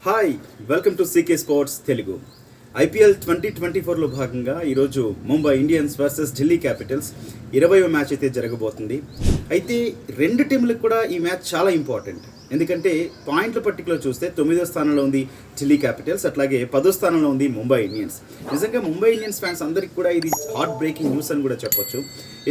Hi welcome to CK sports Telugu. IPL 2024లో భాగంగా ఈరోజు Mumbai Indians versus Delhi Capitals 20వ మ్యాచ్ అయితే జరగబోతుంది. అయితే రెండు టీంలకు కూడా ఈ మ్యాచ్ చాలా ఇంపార్టెంట్. ఎందుకంటే పాయింట్ల పట్టికలో చూస్తే 9వ స్థానంలో ఉంది ఢిల్లీ క్యాపిటల్స్, అట్లాగే 10వ స్థానంలో ఉంది ముంబై ఇండియన్స్. నిజంగా ముంబై ఇండియన్స్ ఫ్యాన్స్ అందరికీ కూడా ఇది హార్ట్ బ్రేకింగ్ న్యూస్ అని కూడా చెప్పొచ్చు.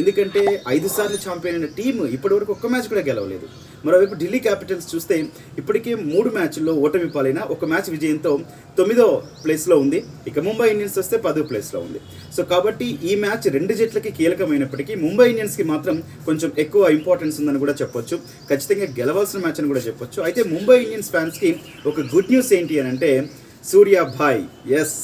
ఎందుకంటే 5 సార్లు ఛాంపియన్ అయిన టీం ఇప్పటివరకు ఒక్క మ్యాచ్ కూడా గెలవలేదు. మరోవైపు ఢిల్లీ క్యాపిటల్స్ చూస్తే ఇప్పటికే 3 మ్యాచ్ల్లో ఓటమి పాలైన ఒక మ్యాచ్ విజయంతో 9వ ప్లేస్లో ఉంది. ఇక ముంబై ఇండియన్స్ వస్తే 10వ ప్లేస్లో ఉంది. సో కాబట్టి ఈ మ్యాచ్ రెండు జట్లకి కీలకమైనప్పటికీ ముంబై ఇండియన్స్కి మాత్రం కొంచెం ఎక్కువ ఇంపార్టెన్స్ ఉందని కూడా చెప్పొచ్చు. ఖచ్చితంగా గెలవాల్సిన మ్యాచ్ అని కూడా చెప్పొచ్చు. అయితే ముంబై ఇండియన్స్ ఫ్యాన్స్కి ఒక గుడ్ న్యూస్ ఏంటి అని అంటే సూర్యాభాయ్,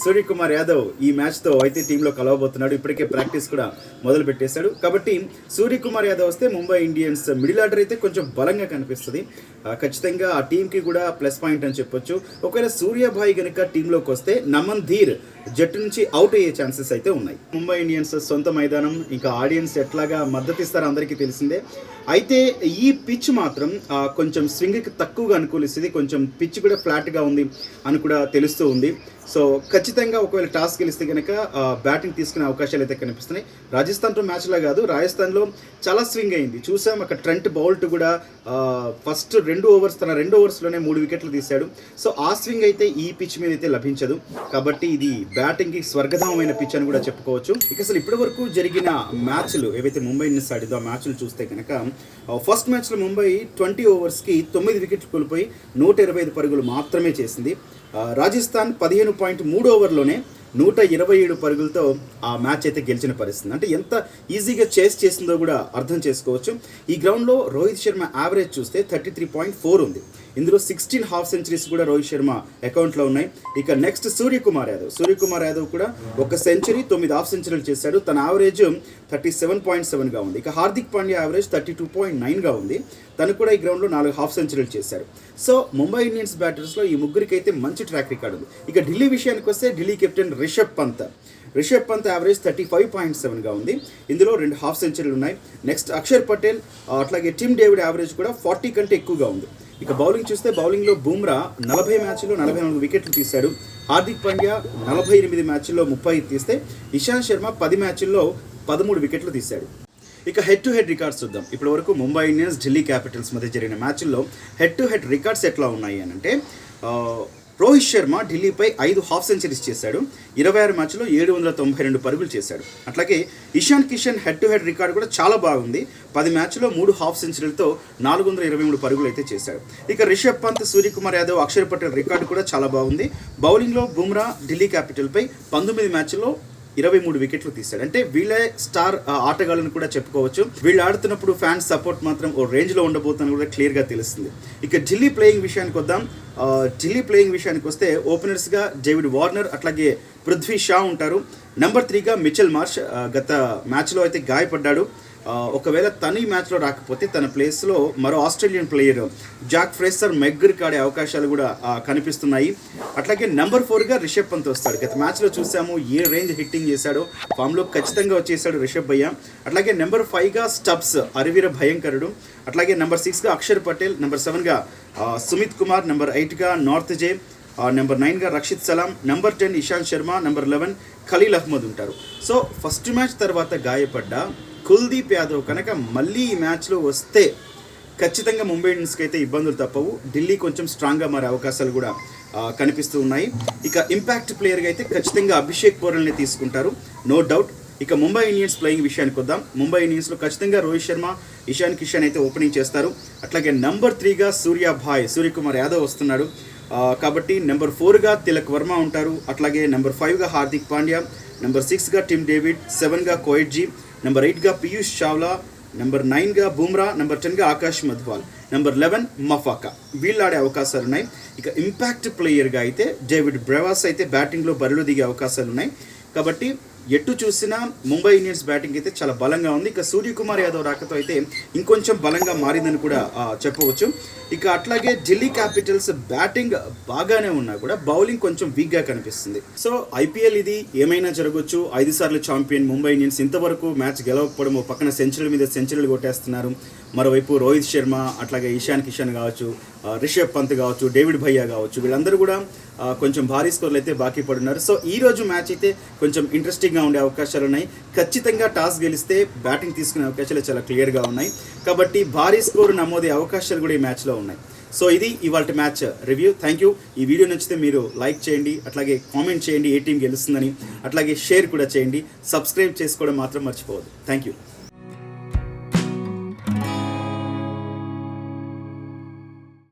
సూర్యకుమార్ యాదవ్ ఈ మ్యాచ్తో అయితే టీంలో కలవబోతున్నాడు. ఇప్పటికే ప్రాక్టీస్ కూడా మొదలు పెట్టేశాడు. కాబట్టి సూర్యకుమార్ యాదవ్ వస్తే ముంబై ఇండియన్స్ మిడిల్ ఆర్డర్ అయితే కొంచెం బలంగా కనిపిస్తుంది. ఖచ్చితంగా ఆ టీంకి కూడా ప్లస్ పాయింట్ అని చెప్పొచ్చు. ఒకవేళ సూర్యాభాయ్ కనుక టీంలోకి వస్తే నమన్ ధీర్ జట్టు నుంచి అవుట్ అయ్యే ఛాన్సెస్ అయితే ఉన్నాయి. ముంబై ఇండియన్స్ సొంత మైదానం, ఇంకా ఆడియన్స్ ఎట్లాగా మద్దతు ఇస్తారో అందరికీ తెలిసిందే. అయితే ఈ పిచ్ మాత్రం కొంచెం స్వింగ్కి తక్కువగా అనుకూలిస్తుంది. కొంచెం పిచ్ కూడా ఫ్లాట్గా ఉంది అని కూడా తెలుస్తూ ఉంది. సో ఖచ్చితంగా ఒకవేళ టాస్ గెలిస్తే కనుక బ్యాటింగ్ తీసుకునే అవకాశాలు అయితే కనిపిస్తున్నాయి. రాజస్థాన్తో మ్యాచ్లా కాదు, రాజస్థాన్లో చాలా స్వింగ్ అయింది చూసాం. అక్కడ ట్రెంట్ బౌల్ట్ కూడా ఫస్ట్ 2 ఓవర్స్లోనే 3 వికెట్లు తీశాడు. సో ఆ స్వింగ్ అయితే ఈ పిచ్ మీద అయితే లభించదు. కాబట్టి ఇది బ్యాటింగ్కి స్వర్గధామమైన పిచ్ అని కూడా చెప్పుకోవచ్చు. ఇక అసలు ఇప్పటి వరకు జరిగిన మ్యాచ్లు ఏవైతే ముంబై ఇండియన్స్ ఆడిందో ఆ మ్యాచ్లు చూస్తే కనుక ఫస్ట్ మ్యాచ్లో ముంబై 20 ఓవర్స్కి 9 వికెట్లు కోల్పోయి 125 పరుగులు మాత్రమే చేసింది. రాజస్థాన్ 15.3 ఓవర్లోనే 127 పరుగులతో ఆ మ్యాచ్ అయితే గెలిచిన పరిస్థితి. అంటే ఎంత ఈజీగా చేసిందో కూడా అర్థం చేసుకోవచ్చు. ఈ గ్రౌండ్లో రోహిత్ శర్మ యావరేజ్ చూస్తే 33.4 ఉంది. ఇందులో 16 హాఫ్ సెంచరీస్ కూడా రోహిత్ శర్మ అకౌంట్లో ఉన్నాయి. ఇక నెక్స్ట్ సూర్యకుమార్ యాదవ్ కూడా 1 సెంచరీ 9 హాఫ్ సెంచరీలు చేశాడు. తన యావరేజ్ 37.7గా ఉంది. ఇక హార్దిక్ పాండ్యా యావరేజ్ 32.9గా ఉంది. తను కూడా ఈ గ్రౌండ్లో 4 హాఫ్ సెంచరీలు చేశారు. సో ముంబై ఇండియన్స్ బ్యాటర్స్లో ఈ ముగ్గురికి అయితే మంచి ట్రాక్ రికార్డు ఉంది. ఇక ఢిల్లీ విషయానికి వస్తే ఢిల్లీ కెప్టెన్ రిషబ్ పంత్ యావరేజ్ 35.7గా ఉంది. ఇందులో 2 హాఫ్ సెంచరీలు ఉన్నాయి. నెక్స్ట్ అక్షర్ పటేల్, అట్లాగే టిమ్ డేవిడ్ యావరేజ్ కూడా 40 కంటే ఎక్కువగా ఉంది. ఇక బౌలింగ్ చూస్తే బౌలింగ్లో బుమ్రా 40 మ్యాచ్ల్లో 44 వికెట్లు తీశాడు. హార్దిక్ పాండ్యా 48 మ్యాచ్ల్లో 30 తీస్తే ఇషాంత్ శర్మ 10 మ్యాచ్ల్లో 13 వికెట్లు తీశాడు. ఇక హెడ్ టు హెడ్ రికార్డ్స్ చూద్దాం. ఇప్పటి వరకు ముంబై ఇండియన్స్ ఢిల్లీ క్యాపిటల్స్ మధ్య జరిగిన మ్యాచ్ల్లో హెడ్ టు హెడ్ రికార్డ్స్ ఎట్లా ఉన్నాయి అని అంటే రోహిత్ శర్మ ఢిల్లీపై 5 హాఫ్ సెంచరీస్ చేశాడు. 26 మ్యాచ్లో 792 పరుగులు చేశాడు. అట్లాగే Ishan Kishan head to head record కూడా చాలా బాగుంది. 10 మ్యాచ్లో 3 హాఫ్ సెంచరీలతో 423 పరుగులు అయితే చేశాడు. ఇక రిషబ్ పంత్, సూర్యకుమార్ యాదవ్, అక్షర్ పటేల్ రికార్డు కూడా చాలా బాగుంది. బౌలింగ్లో బుమ్రా ఢిల్లీ క్యాపిటల్పై 19 మ్యాచ్ల్లో 23 వికెట్లు తీశాడు. అంటే వీళ్ళే స్టార్ ఆటగాళ్ళని కూడా చెప్పుకోవచ్చు. వీళ్ళు ఆడుతున్నప్పుడు ఫ్యాన్స్ సపోర్ట్ మాత్రం ఓ రేంజ్లో ఉండబోతుందని కూడా క్లియర్గా తెలుస్తుంది. ఇక ఢిల్లీ ప్లేయింగ్ విషయానికి వద్దాం. ఢిల్లీ ప్లేయింగ్ విషయానికి వస్తే ఓపెనర్స్గా డేవిడ్ వార్నర్, అట్లాగే పృథ్వీ షా ఉంటారు. నెంబర్ 3గా మిచెల్ మార్ష్ గత మ్యాచ్లో అయితే గాయపడ్డాడు. ఒకవేళ తను ఈ మ్యాచ్లో రాకపోతే తన ప్లేస్లో మరో ఆస్ట్రేలియన్ ప్లేయర్ జాక్ ఫ్రేసర్ మెగ్గర్కి ఆడే అవకాశాలు కూడా కనిపిస్తున్నాయి. అట్లాగే నెంబర్ 4గా రిషబ్ పంత్ వస్తాడు. గత మ్యాచ్లో చూసాము ఏ రేంజ్ హిట్టింగ్ చేశాడో, ఫామ్లో ఖచ్చితంగా వచ్చేసాడు రిషబ్ భయ్య. అట్లాగే నెంబర్ 5గా స్టబ్స్ అరివీర భయంకరుడు. అట్లాగే నెంబర్ 6గా అక్షర్ పటేల్, నెంబర్ 7గా సుమిత్ కుమార్, నెంబర్ 8గా నార్త్ జే, నెంబర్ 9గా రక్షిత్ సలాం, నెంబర్ 10 ఇషాంత్ శర్మ, నెంబర్ 11 ఖలీల్ అహ్మద్ ఉంటారు. సో ఫస్ట్ మ్యాచ్ తర్వాత గాయపడ్డ కుల్దీప్ యాదవ్ కనుక మళ్ళీ ఈ మ్యాచ్లో వస్తే ఖచ్చితంగా ముంబై ఇండియన్స్కి అయితే ఇబ్బందులు తప్పవు. ఢిల్లీ కొంచెం స్ట్రాంగ్గా మారే అవకాశాలు కూడా కనిపిస్తూ ఉన్నాయి. ఇక ఇంపాక్ట్ ప్లేయర్గా అయితే ఖచ్చితంగా అభిషేక్ పోరల్ని తీసుకుంటారు, నో డౌట్. ఇక ముంబై ఇండియన్స్ ప్లేయింగ్ విషయానికి వద్దాం. ముంబై ఇండియన్స్లో ఖచ్చితంగా రోహిత్ శర్మ, ఇషాన్ కిషన్ అయితే ఓపెనింగ్ చేస్తారు. అట్లాగే నెంబర్ 3గా సూర్యకుమార్ యాదవ్ వస్తున్నాడు. కాబట్టి నెంబర్ 4గా తిలక్ వర్మ ఉంటారు. అట్లాగే నెంబర్ 5గా హార్దిక్ పాండ్యా, నెంబర్ 6గా టిమ్ డేవిడ్, 7గా కోయిట్జీ, నెంబర్ 8గా పీయూష్ చావ్లా, నెంబర్ 9గా బుమ్రా, నెంబర్ 10గా ఆకాష్ మధ్వాల్, నెంబర్ 11 మఫాకా. వీళ్ళు ఆడే అవకాశాలు ఉన్నాయి. ఇక ఇంపాక్ట్ ప్లేయర్గా అయితే డేవిడ్ బ్రెవాస్ అయితే బ్యాటింగ్లో బరిలో దిగే అవకాశాలు ఉన్నాయి. కాబట్టి ఎటు చూసినా ముంబై ఇండియన్స్ బ్యాటింగ్ అయితే చాలా బలంగా ఉంది. ఇక సూర్యకుమార్ యాదవ్ రాకతో అయితే ఇంకొంచెం బలంగా మారిందని కూడా చెప్పవచ్చు. ఇక అట్లాగే ఢిల్లీ క్యాపిటల్స్ బ్యాటింగ్ బాగానే ఉన్నా కూడా బౌలింగ్ కొంచెం వీక్గా కనిపిస్తుంది. సో ఐపీఎల్ ఇది ఏమైనా జరగవచ్చు. 5 సార్లు ఛాంపియన్ ముంబై ఇండియన్స్ ఇంతవరకు మ్యాచ్ గెలవకపోవడం, పక్కన సెంచరీల మీద సెంచరీలు కొట్టేస్తున్నారు. మరోవైపు రోహిత్ శర్మ, అట్లాగే ఇషాన్ కిషన్ కావచ్చు, రిషబ్ పంత్ కావచ్చు, డేవిడ్ భయ్యా కావచ్చు, వీళ్ళందరూ కూడా కొంచెం భారీ స్కోర్లు అయితే బాకీ పడున్నారు. సో ఈ రోజు మ్యాచ్ అయితే కొంచెం ఇంట్రెస్టింగ్గా ఉండే అవకాశాలు ఉన్నాయి. ఖచ్చితంగా టాస్ గెలిస్తే బ్యాటింగ్ తీసుకునే అవకాశాలు చాలా క్లియర్గా ఉన్నాయి. కాబట్టి భారీ స్కోర్ నమోదే అవకాశాలు కూడా ఈ మ్యాచ్లో ఉన్నాయి. సో ఇది ఇవాళ మ్యాచ్ రివ్యూ. Thank you. ఈ వీడియో నచ్చితే మీరు లైక్ చేయండి, అట్లాగే కామెంట్ చేయండి ఏ టీం గెలుస్తుందని, అట్లాగే షేర్ కూడా చేయండి. సబ్స్క్రైబ్ చేసుకోవడం మాత్రం మర్చిపోవద్దు. Thank you.